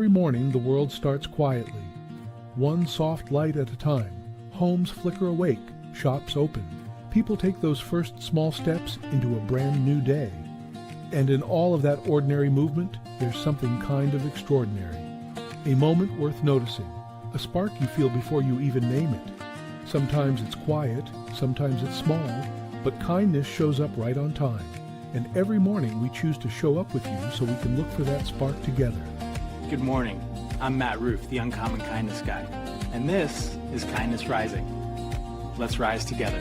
Every morning the world starts quietly, one soft light at a time. Homes flicker awake, shops open. People take those first small steps into a brand new day. And in all of that ordinary movement, there's something kind of extraordinary. A moment worth noticing, a spark you feel before you even name it. Sometimes it's quiet, sometimes it's small, but kindness shows up right on time. And every morning we choose to show up with you so we can look for that spark together. Good morning. I'm Matt Roof, the Uncommon Kindness Guy. And this is Kindness Rising. Let's rise together.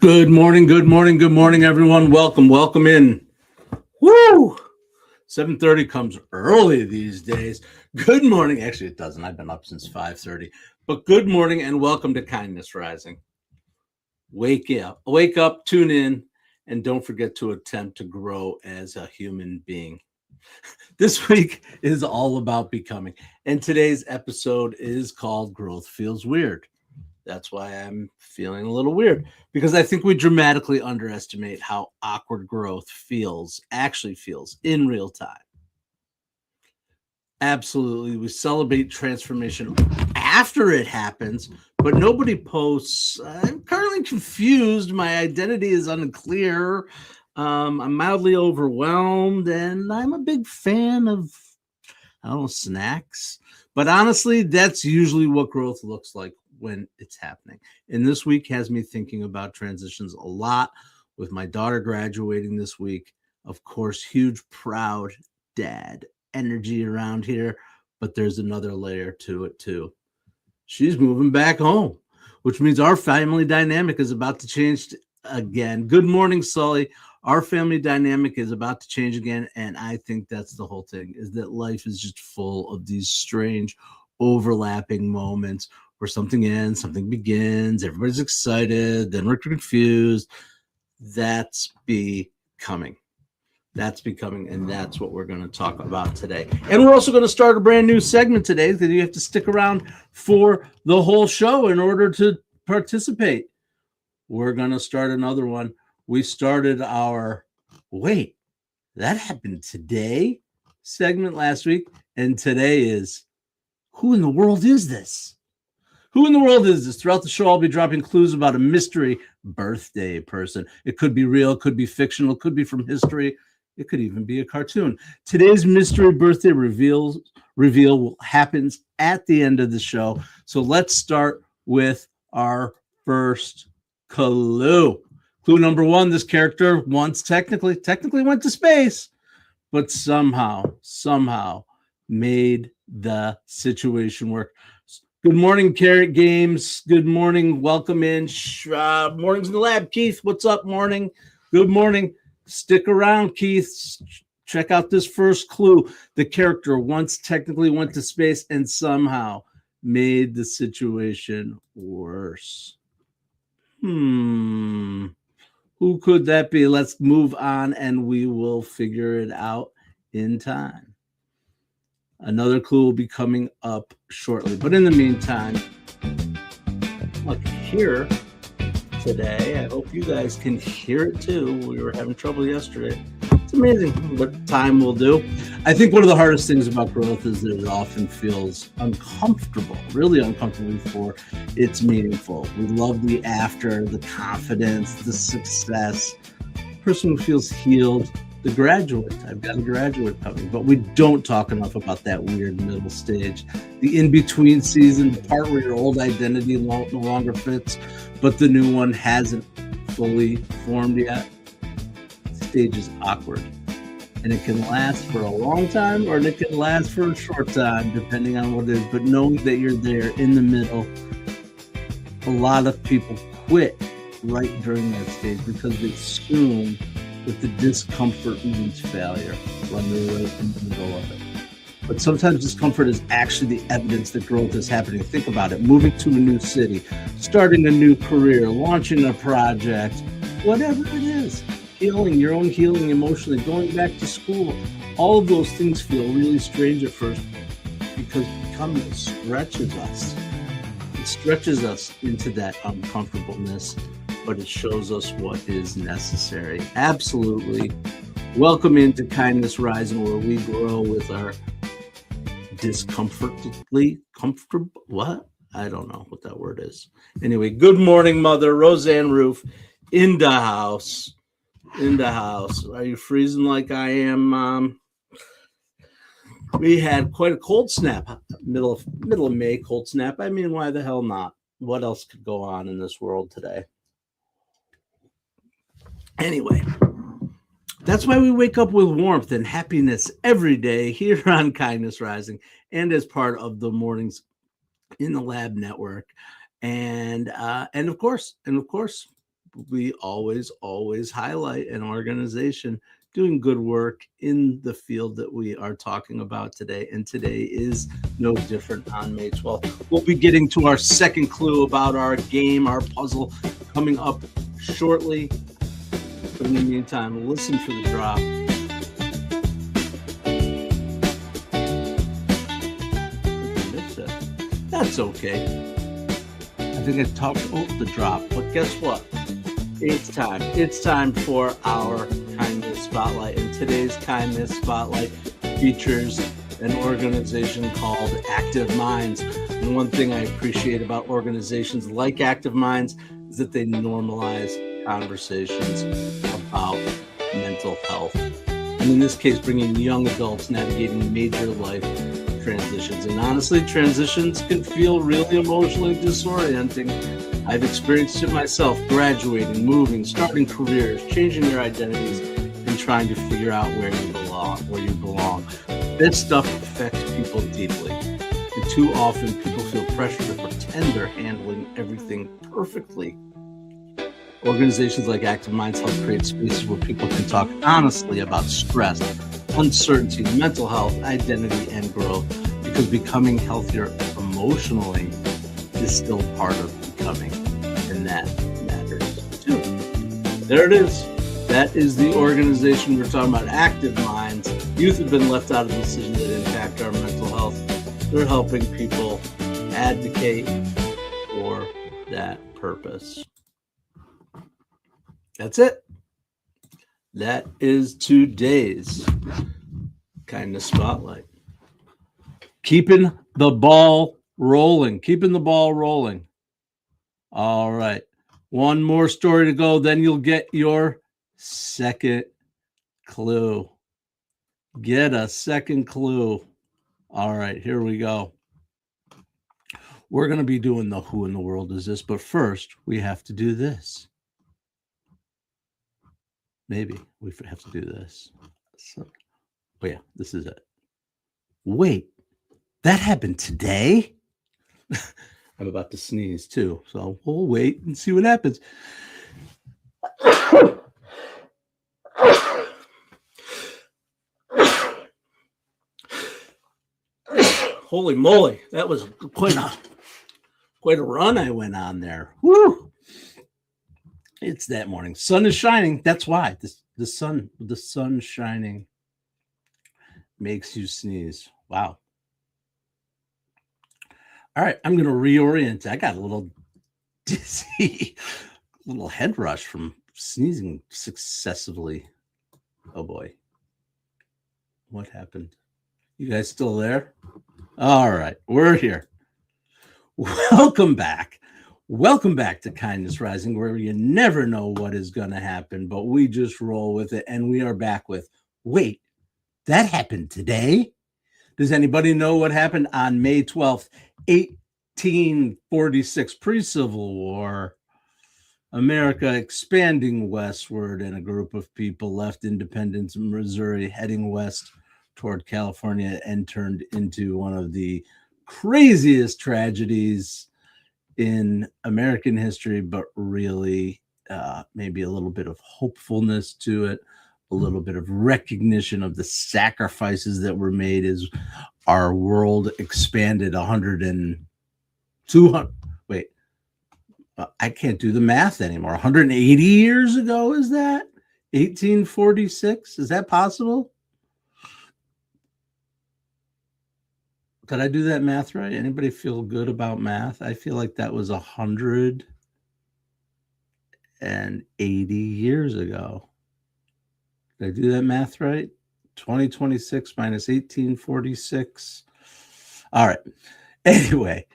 Good morning, everyone. Welcome in. Woo! 7:30 comes early these days. Good morning. Actually, it doesn't. I've been up since 5:30. But good morning and welcome to Kindness Rising. Wake up, tune in, and don't forget to attempt to grow as a human being. This week is all about becoming, and today's episode is called Growth Feels Weird. That's why I'm feeling a little weird, because I think we dramatically underestimate how awkward growth actually feels in real time. Absolutely, we celebrate transformation after it happens, but nobody posts, I'm currently confused, my identity is unclear, I'm mildly overwhelmed, and I'm a big fan of, snacks. But honestly, that's usually what growth looks like when it's happening. And this week has me thinking about transitions a lot, with my daughter graduating this week. Of course, huge, proud dad energy around here, but there's another layer to it too. She's moving back home, which means our family dynamic is about to change again. Good morning, Sully. Our family dynamic is about to change again, and I think that's the whole thing, is that life is just full of these strange overlapping moments where something ends, something begins, everybody's excited, then we're confused. That's becoming, and that's what we're going to talk about today. And we're also going to start a brand new segment today that you have to stick around for the whole show in order to participate. We're going to start another one. We started our "Wait, that happened today" segment last week, and today is "Who in the world is this?" Who in the world is this? Throughout the show, I'll be dropping clues about a mystery birthday person. It could be real, it could be fictional, it could be from history, it could even be a cartoon. Today's mystery birthday reveal happens at the end of the show. So let's start with our first clue. Clue number one, this character once technically went to space, but somehow made the situation work. Good morning, Carrot Games. Good morning. Welcome in. Morning's in the lab. Keith, what's up? Morning. Good morning. Stick around, Keith. Check out this first clue. The character once technically went to space and somehow made the situation worse. Who could that be? Let's move on and we will figure it out in time. Another clue will be coming up shortly. But in the meantime, look here today. I hope you guys can hear it too. We were having trouble yesterday. It's amazing what time will do. I think one of the hardest things about growth is that it often feels uncomfortable, really uncomfortable before it's meaningful. We love the after, the confidence, the success. The person who feels healed, the graduate. I've got a graduate coming, but we don't talk enough about that weird middle stage, the in-between season, the part where your old identity no longer fits, but the new one hasn't fully formed yet. The stage is awkward, and it can last for a long time or it can last for a short time, depending on what it is. But knowing that you're there in the middle, a lot of people quit right during that stage because they assume that the discomfort means failure when they're right in the middle of it. But sometimes discomfort is actually the evidence that growth is happening. Think about it. Moving to a new city, starting a new career, launching a project, whatever it is, healing, your own healing emotionally, going back to school. All of those things feel really strange at first because becoming stretches us. It stretches us into that uncomfortableness. but it shows us what is necessary. Absolutely. Welcome into Kindness Rising, where we grow with our discomfortably comfortable. What? I don't know what that word is. Anyway, good morning, Mother. Roseanne Roof in the house. In the house. Are you freezing like I am, Mom? We had quite a cold snap, middle of May cold snap. I mean, why the hell not? What else could go on in this world today? Anyway, that's why we wake up with warmth and happiness every day here on Kindness Rising and as part of the Mornings in the Lab Network. And of course, we always highlight an organization doing good work in the field that we are talking about today. And today is no different on May 12th. We'll be getting to our second clue about our game, our puzzle, coming up shortly. But in the meantime, listen for the drop. That's okay. I think I talked over the drop, but guess what? It's time. It's time for our Kindness Spotlight. And today's Kindness Spotlight features an organization called Active Minds. And one thing I appreciate about organizations like Active Minds is that they normalize conversations about mental health. And in this case, bringing young adults navigating major life transitions. And honestly, transitions can feel really emotionally disorienting. I've experienced it myself, graduating, moving, starting careers, changing your identities, and trying to figure out where you belong. This stuff affects people deeply. And too often people feel pressure to pretend they're handling everything perfectly. Organizations like Active Minds help create spaces where people can talk honestly about stress, uncertainty, mental health, identity, and growth, because becoming healthier emotionally is still part of becoming, and that matters too. There it is. That is the organization we're talking about, Active Minds. Youth have been left out of decisions that impact our mental health. They're helping people advocate for that purpose. That's it. That is today's Kindness Spotlight. Keeping the ball rolling. All right. One more story to go, then you'll get your second clue. Get a second clue. All right, here we go. We're going to be doing the who in the world is this, but first we have to do this. Maybe we have to do this. So, oh yeah, this is it. Wait, that happened today? I'm about to sneeze too, so we'll wait and see what happens. Holy moly, that was quite a run I went on there. Woo! It's that morning. Sun is shining. That's why the sun shining makes you sneeze. Wow. All right, I'm going to reorient. I got a little dizzy, little head rush from sneezing successively. Oh boy. What happened? You guys still there? All right, we're here. Welcome back. Welcome back to Kindness Rising, where you never know what is going to happen, but we just roll with it. And we are back with, wait, that happened today? Does anybody know what happened on May 12th, 1846, pre-Civil War? America expanding westward, and a group of people left Independence, Missouri, heading west toward California, and turned into one of the craziest tragedies in American history, but really maybe a little bit of hopefulness to it, a little bit of recognition of the sacrifices that were made as our world expanded 200. Wait, I can't do the math anymore. 180 years ago, is that? 1846? Is that possible? Did I do that math right? Anybody feel good about math? I feel like that was 100 years ago. Did I do that math right? 2026 minus 1846. All right. Anyway,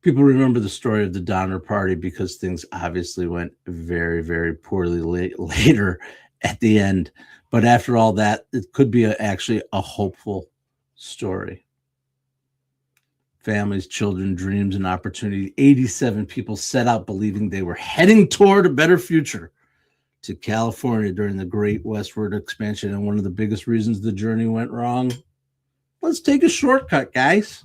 people remember the story of the Donner Party because things obviously went very, very poorly later at the end. But after all that, it could be actually a hopeful story. Families, children, dreams, and opportunity. 87 people set out believing they were heading toward a better future to California during the Great Westward Expansion. And one of the biggest reasons the journey went wrong, let's take a shortcut, guys.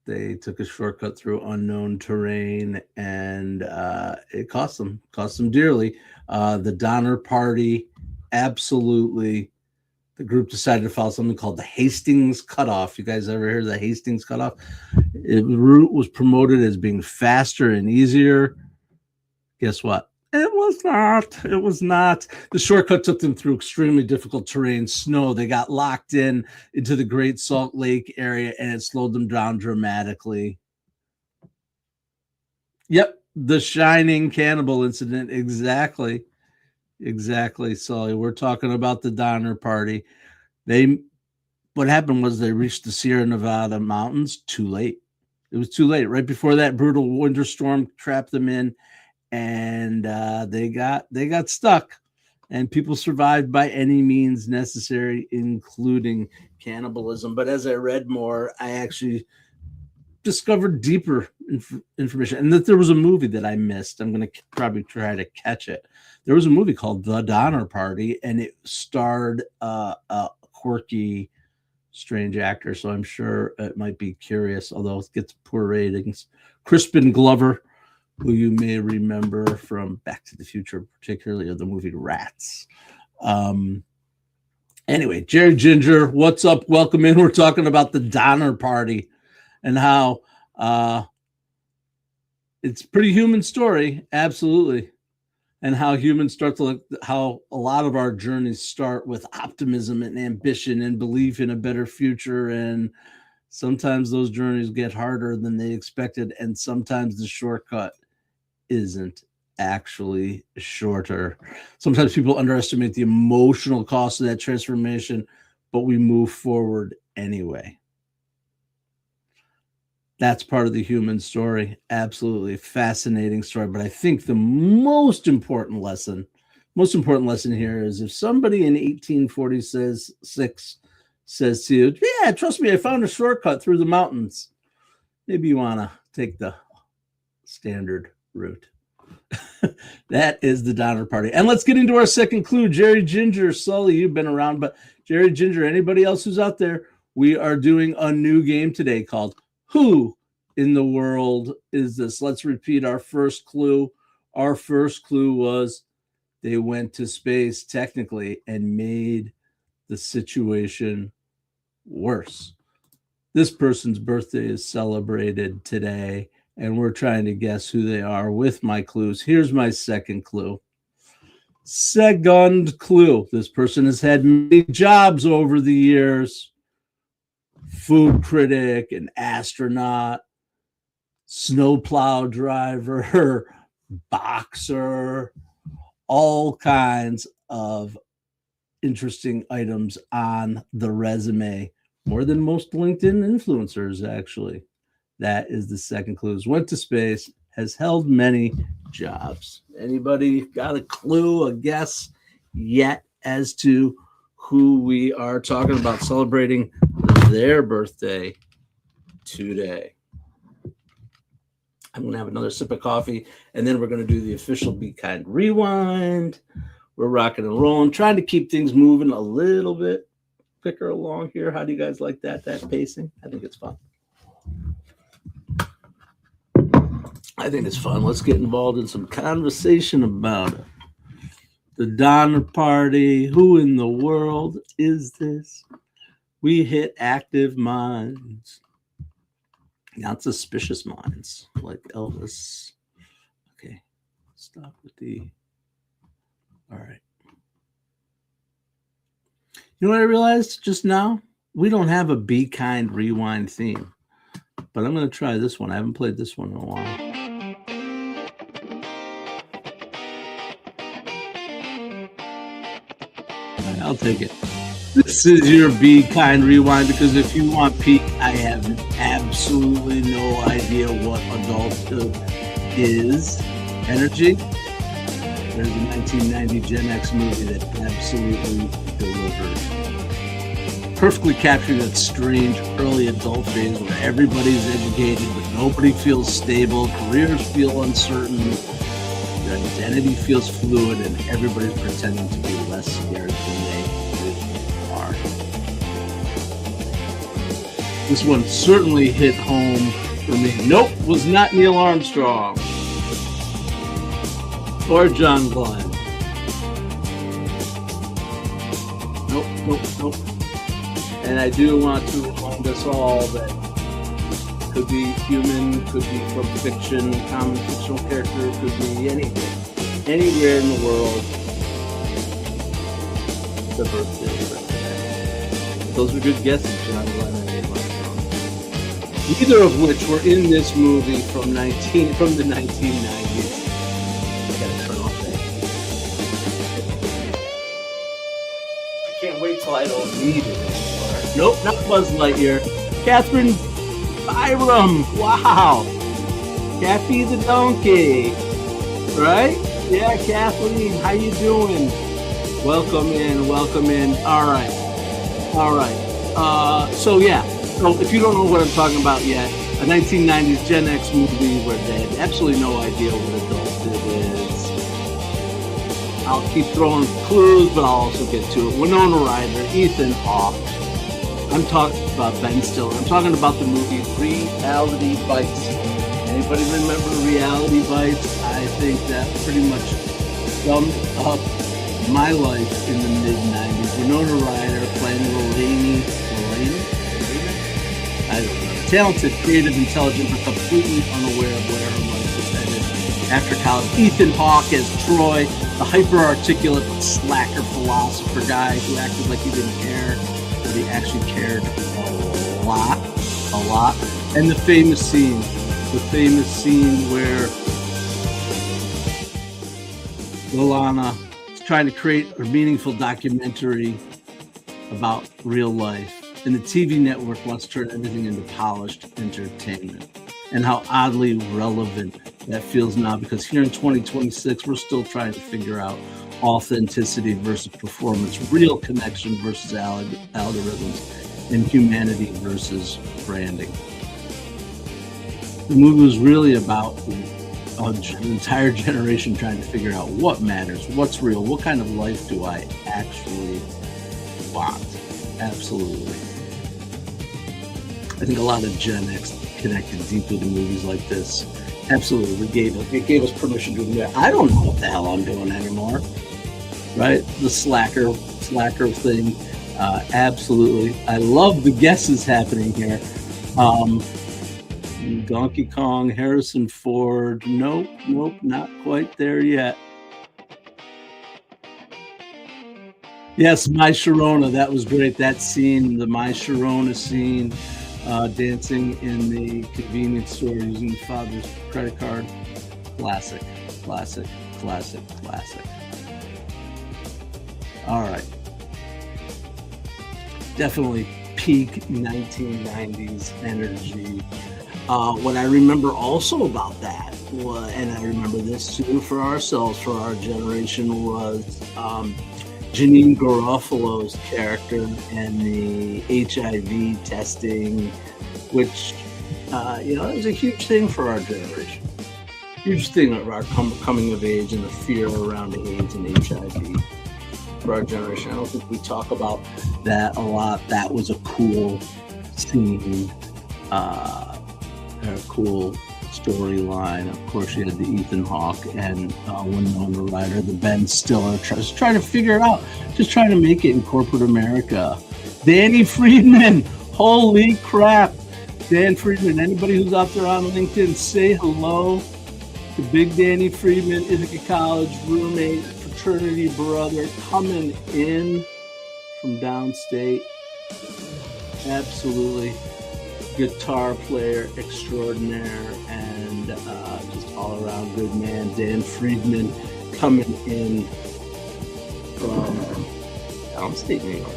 They took a shortcut through unknown terrain, and it cost them dearly. The Donner Party, absolutely. The group decided to follow something called the Hastings Cutoff. You guys ever heard of the Hastings Cutoff? The route was promoted as being faster and easier. Guess what? It was not. It was not. The shortcut took them through extremely difficult terrain, snow. They got locked into the Great Salt Lake area, and it slowed them down dramatically. Yep, the Shining Cannibal incident. Exactly. Sully. We're talking about the Donner Party. What happened was they reached the Sierra Nevada mountains too late. It was too late. Right before that brutal winter storm trapped them in, and they got stuck. And people survived by any means necessary, including cannibalism. But as I read more, I actually discovered deeper information, and that there was a movie that I missed. I'm going to probably try to catch it. There was a movie called The Donner Party, and it starred a quirky, strange actor, so I'm sure it might be curious, although it gets poor ratings. Crispin Glover, who you may remember from Back to the Future, particularly of the movie Rats. Anyway, Jerry Ginger, what's up? Welcome in. We're talking about the Donner Party and how it's a pretty human story, absolutely. And how humans start to look, how a lot of our journeys start with optimism and ambition and belief in a better future. And sometimes those journeys get harder than they expected. And sometimes the shortcut isn't actually shorter. Sometimes people underestimate the emotional cost of that transformation, but we move forward anyway. That's part of the human story. Absolutely fascinating story. But I think the most important lesson here is if somebody in 1846 says to you, yeah, trust me, I found a shortcut through the mountains. Maybe you want to take the standard route. That is the Donner Party. And let's get into our second clue. Jerry Ginger, Sully, you've been around, but Jerry Ginger, anybody else who's out there, we are doing a new game today called Who in the World Is This? Let's repeat our first clue. Our first clue was they went to space technically and made the situation worse. This person's birthday is celebrated today, and we're trying to guess who they are with my clues. Here's my second clue. Second clue. This person has had many jobs over the years. Food critic, an astronaut, snowplow driver, boxer, all kinds of interesting items on the resume. More than most LinkedIn influencers, actually. That is the second clue. Went to space, has held many jobs. Anybody got a clue, a guess yet as to who we are talking about celebrating their birthday today? I'm going to have another sip of coffee, and then we're going to do the official Be Kind Rewind. We're rocking and rolling, trying to keep things moving a little bit quicker along here. How do you guys like that pacing? I think it's fun. Let's get involved in some conversation about it. The Donner Party. Who in the world is this? We hit active minds, not suspicious minds like Elvis. Okay, stop with the. All right. You know what I realized just now? We don't have a Be Kind Rewind theme, but I'm going to try this one. I haven't played this one in a while. I'll take it. This is your Be Kind Rewind, because if you want peak, I have absolutely no idea what adulthood is. Energy. There's a 1990 Gen X movie that absolutely delivers. Perfectly capturing that strange early adult phase where everybody's educated, but nobody feels stable, careers feel uncertain, your identity feels fluid, and everybody's pretending to be less scared than they really are. This one certainly hit home for me. Nope, was not Neil Armstrong or John Glenn. Nope. And I do want to remind us all that could be human, could be from fiction, common fictional character, could be anything, anywhere in the world. The birthday. Those were good guesses, John Glenn and Neil Armstrong. Neither of which were in this movie from the 1990s. Can't wait till I don't need it anymore. Nope, not Buzz Lightyear. Catherine Byram. Wow. Kathy the donkey. Right? Yeah, Kathleen. How you doing? Welcome in. All right. So if you don't know what I'm talking about yet, a 1990s Gen X movie where they had absolutely no idea what adulthood is. I'll keep throwing clues, but I'll also get to it. Winona Ryder, Ethan Hawke. I'm talking about Ben Stiller. I'm talking about the movie Reality Bites. Anybody remember Reality Bites? I think that pretty much summed up my life in the mid-90s. Winona Ryder playing Elena? I don't know. Talented, creative, intelligent, but completely unaware of where her life was headed. After college, Ethan Hawke as Troy, the hyper-articulate but slacker philosopher guy who acted like he didn't care, but he actually cared a lot. And the famous scene where Lilana is trying to create a meaningful documentary about real life, and the TV network wants to turn everything into polished entertainment. And how oddly relevant that feels now, because here in 2026, we're still trying to figure out authenticity versus performance, real connection versus algorithms, and humanity versus branding. The movie was really about an entire generation trying to figure out what matters, what's real, what kind of life do I actually want. Absolutely. I think a lot of Gen X connected deeply to movies like this. Absolutely, it gave us permission to admit, I don't know what the hell I'm doing anymore. Right? The slacker thing. Absolutely. I love the guesses happening here. Donkey Kong, Harrison Ford. Nope, not quite there yet. Yes, My Sharona. That was great. That scene, the My Sharona scene. Dancing in the convenience store using the father's credit card. Classic. All right. Definitely peak 1990s energy. What I remember also about that, and I remember this too for ourselves, for our generation, was Janine Garofalo's character and the HIV testing, which, it was a huge thing for our generation. Huge thing of our coming of age and the fear around AIDS and HIV for our generation. I don't think we talk about that a lot. That was a cool scene, a cool storyline. Of course, you had the Ethan Hawke and Winona Ryder, the Ben Stiller, just trying to figure it out, just trying to make it in corporate America. Danny Friedman, holy crap. Dan Friedman, anybody who's out there on LinkedIn, say hello to Big Danny Friedman, Ithaca College roommate, fraternity brother, coming in from downstate. Absolutely. Guitar player extraordinaire and just all around good man. Dan Friedman coming in from downstate New York.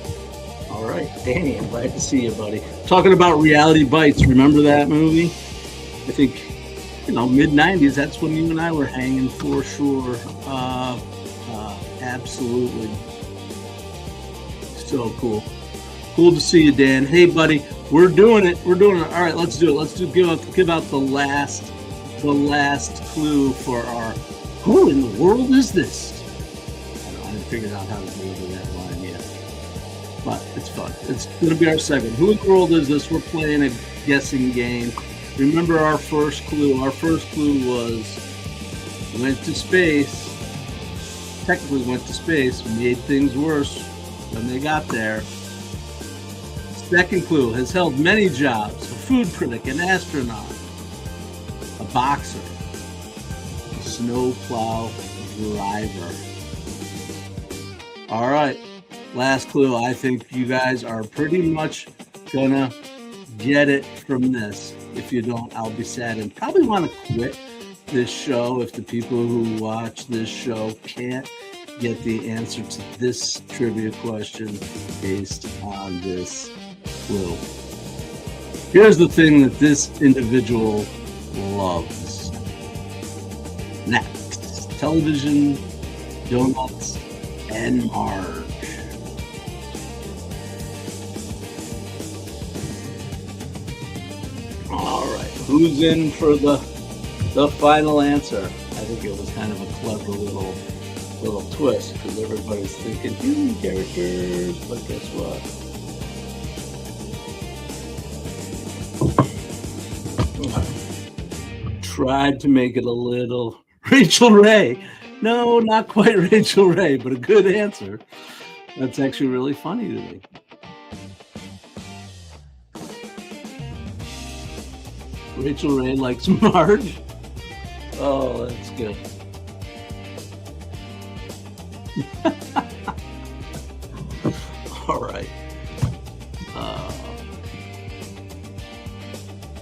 All right, Danny, I'm glad to see you, buddy. Talking about Reality Bites, remember that movie? I think, mid-90s, that's when you and I were hanging for sure. Absolutely. So cool. Cool to see you, Dan. Hey, buddy, we're doing it. All right, let's do it. Give out the last clue for our who in the world is this? I haven't figured out how to deliver that line yet. But it's fun. It's gonna be our segment. Who in the world is this? We're playing a guessing game. Remember our first clue. Our first clue was went to space. Technically went to space, made things worse when they got there. Second clue, has held many jobs: a food critic, an astronaut, a boxer, a snowplow driver. All right, last clue. I think you guys are pretty much gonna get it from this. If you don't, I'll be sad and probably want to quit this show if the people who watch this show can't get the answer to this trivia question based on this clue. Here's the thing that this individual loves: snacks, television, donuts, and Marge. All right, who's in for the final answer? I think it was kind of a clever little twist because everybody's thinking human characters, but guess what? Tried to make it a little Rachel Ray. No, not quite Rachel Ray, but a good answer. That's actually really funny to me. Rachel Ray likes Marge. Oh, that's good. All right.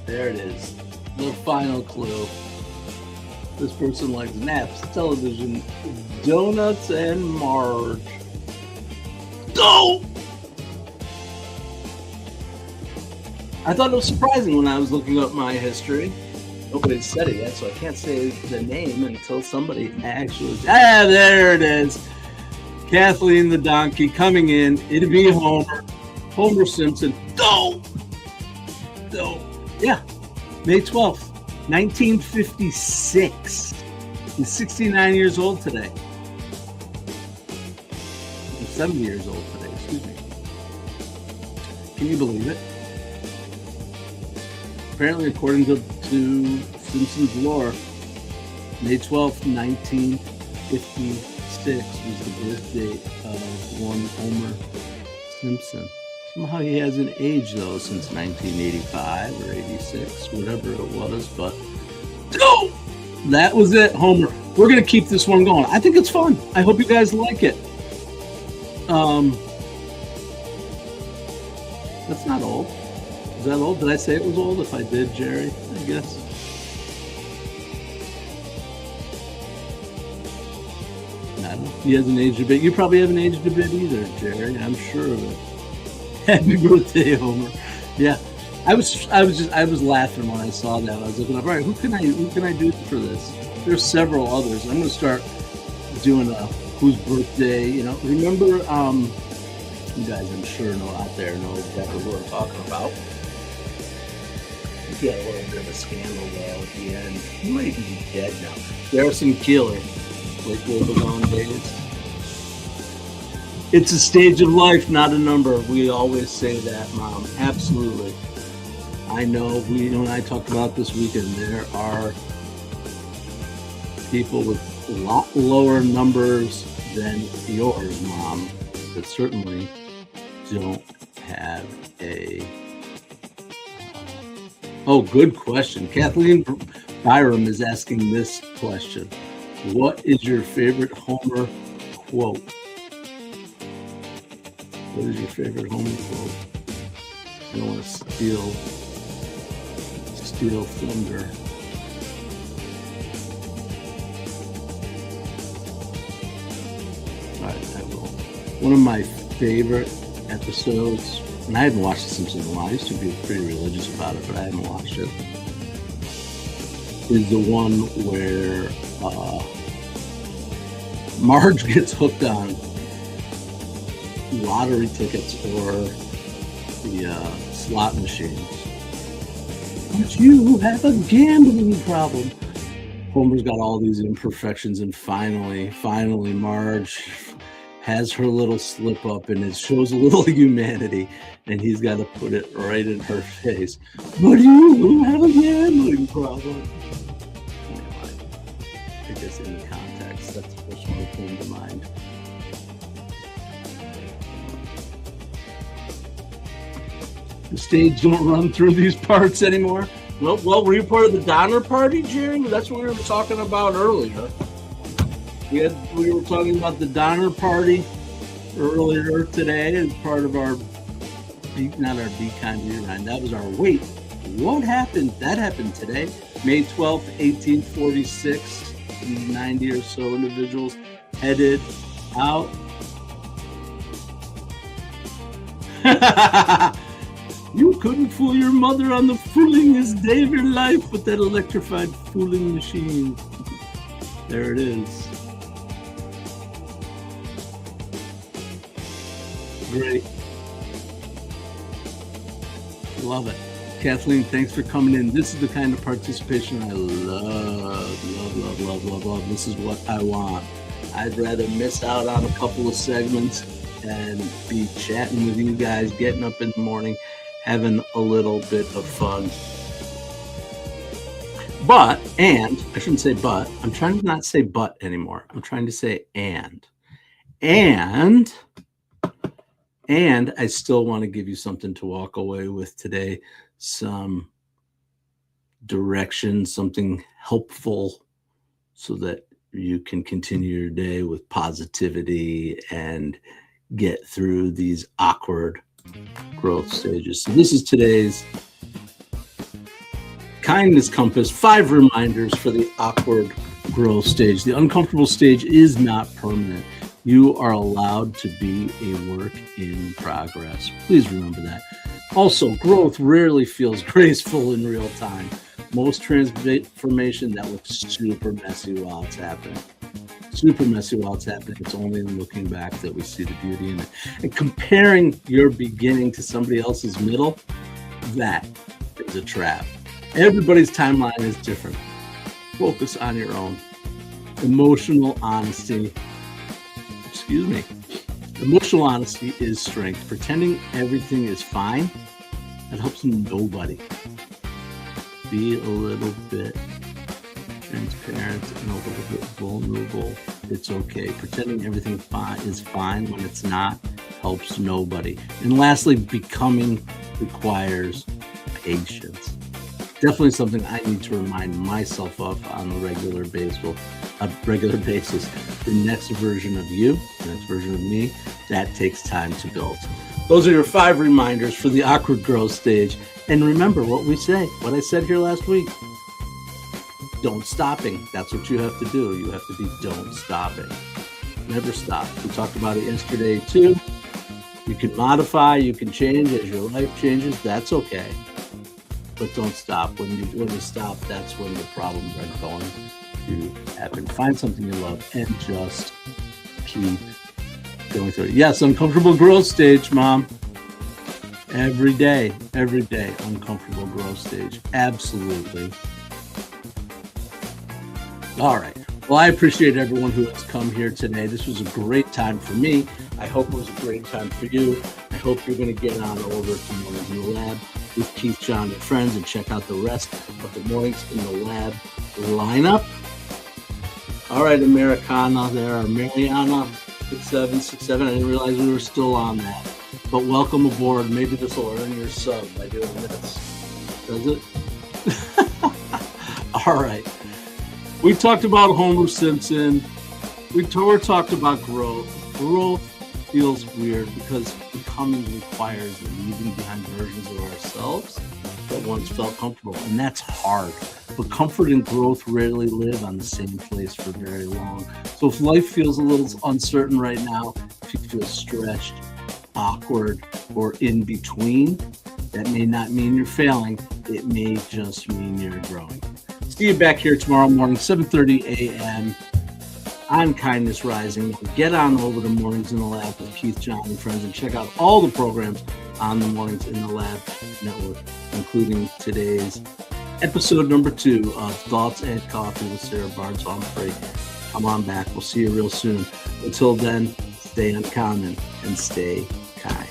There it is. The final clue. This person likes naps, television, donuts, and Marge. Go! I thought it was surprising when I was looking up my history. Nobody said it yet, so I can't say the name until somebody actually... there it is. Kathleen the donkey coming in. It'd be Homer Simpson. Go! Yeah. May 12th, 1956. He's 69 years old today. He's 70 years old today, excuse me. Can you believe it? Apparently, according to Simpsons lore, May 12th, 1956 was the birth date of one Homer Simpson. Somehow he hasn't aged, though, since 1985 or 86, whatever it was, but go! That was it, Homer. We're going to keep this one going. I think it's fun. I hope you guys like it. That's not old. Is that old? Did I say it was old? If I did, Jerry, I guess. I don't know. He hasn't aged a bit. You probably haven't aged a bit either, Jerry. I'm sure of it. Happy birthday, Homer. Yeah. I was laughing when I saw that. I was looking up, all right, who can I do for this? There's several others. I'm going to start doing a whose birthday, Remember, you guys, I'm sure, out there know exactly what I'm talking about. He had a little bit of a scandal, though, at the end. He might even be dead now. Garrison Keillor, like the gone days. It's a stage of life, not a number. We always say that, Mom. Absolutely. I know you and I talked about this weekend. There are people with a lot lower numbers than yours, Mom, that certainly don't have a... Oh, good question. Kathleen Byram is asking this question. What is your favorite Homer quote? What is your favorite Homer quote? I don't want to steal thunder. All right, I will. One of my favorite episodes, and I haven't watched The Simpsons in a while. I used to be pretty religious about it, but I haven't watched it, is the one where Marge gets hooked on lottery tickets or the slot machines. But you have a gambling problem. Homer's got all these imperfections, and finally Marge has her little slip up, and it shows a little humanity, and he's got to put it right in her face. But you have a gambling problem. Anyway, I guess in the context, that's the first one that came to mind. The stage don't run through these parts anymore. Well, were you part of the Donner Party, Jerry? That's what we were talking about earlier. We were talking about the Donner Party earlier today as part of our, not our Be Kind, Be Kind. That was our wait. What happened? That happened today, May 12th, 1846. 90 or so individuals headed out. You couldn't fool your mother on the foolingest day of your life with that electrified fooling machine. There it is. Great. Love it. Kathleen, thanks for coming in. This is the kind of participation I love. This is what I want. I'd rather miss out on a couple of segments and be chatting with you guys, getting up in the morning, having a little bit of fun. I shouldn't say but. I'm trying to not say but anymore. I'm trying to say and. And I still want to give you something to walk away with today. Some direction, something helpful so that you can continue your day with positivity and get through these awkward growth stages. So this is today's Kindness Compass, 5 reminders for the awkward growth stage. The uncomfortable stage is not permanent. You are allowed to be a work in progress. Please remember that. Also, growth rarely feels graceful in real time. Most transformation that looks super messy while it's happening. It's only in looking back that we see the beauty in it. And comparing your beginning to somebody else's middle, that is a trap. Everybody's timeline is different. Focus on your own. Emotional honesty. Emotional honesty is strength. Pretending everything is fine, that helps nobody. Be a little bit transparent and a little bit vulnerable. It's okay. Pretending everything is fine when it's not helps nobody. And lastly, becoming requires patience. Definitely something I need to remind myself of on a regular basis. The next version of you, the next version of me, that takes time to build. Those are your 5 reminders for the awkward growth stage. And remember what I said here last week. Don't stopping. That's what you have to do. You have to be don't stopping. Never stop. We talked about it yesterday too. You can modify, you can change as your life changes. That's okay. But don't stop. When you stop, that's when the problems are going to happen. Find something you love and just keep going through it. Yes, uncomfortable growth stage, Mom. Every day, uncomfortable growth stage. Absolutely. All right. Well, I appreciate everyone who has come here today. This was a great time for me. I hope it was a great time for you. I hope you're going to get on over to Mornings in the Lab with Keith, John, and friends and check out the rest of the Mornings in the Lab lineup. All right, Americana there, or Mariana 6767. I didn't realize we were still on that. But welcome aboard. Maybe this will earn your sub by doing this. Does it? All right. We talked about Homer Simpson. We talked about growth. Growth feels weird because becoming requires leaving behind versions of ourselves that once felt comfortable. And that's hard. But comfort and growth rarely live on the same place for very long. So if life feels a little uncertain right now, if you feel stretched, awkward, or in between, that may not mean you're failing. It may just mean you're growing. See you back here tomorrow morning, 7:30 a.m. on Kindness Rising. Get on over to Mornings in the Lab with Keith, John, and friends, and check out all the programs on the Mornings in the Lab network, including today's episode number 2 of Thoughts and Coffee with Sarah Barnes. So I'm afraid, come on back. We'll see you real soon. Until then, stay uncommon and stay kind.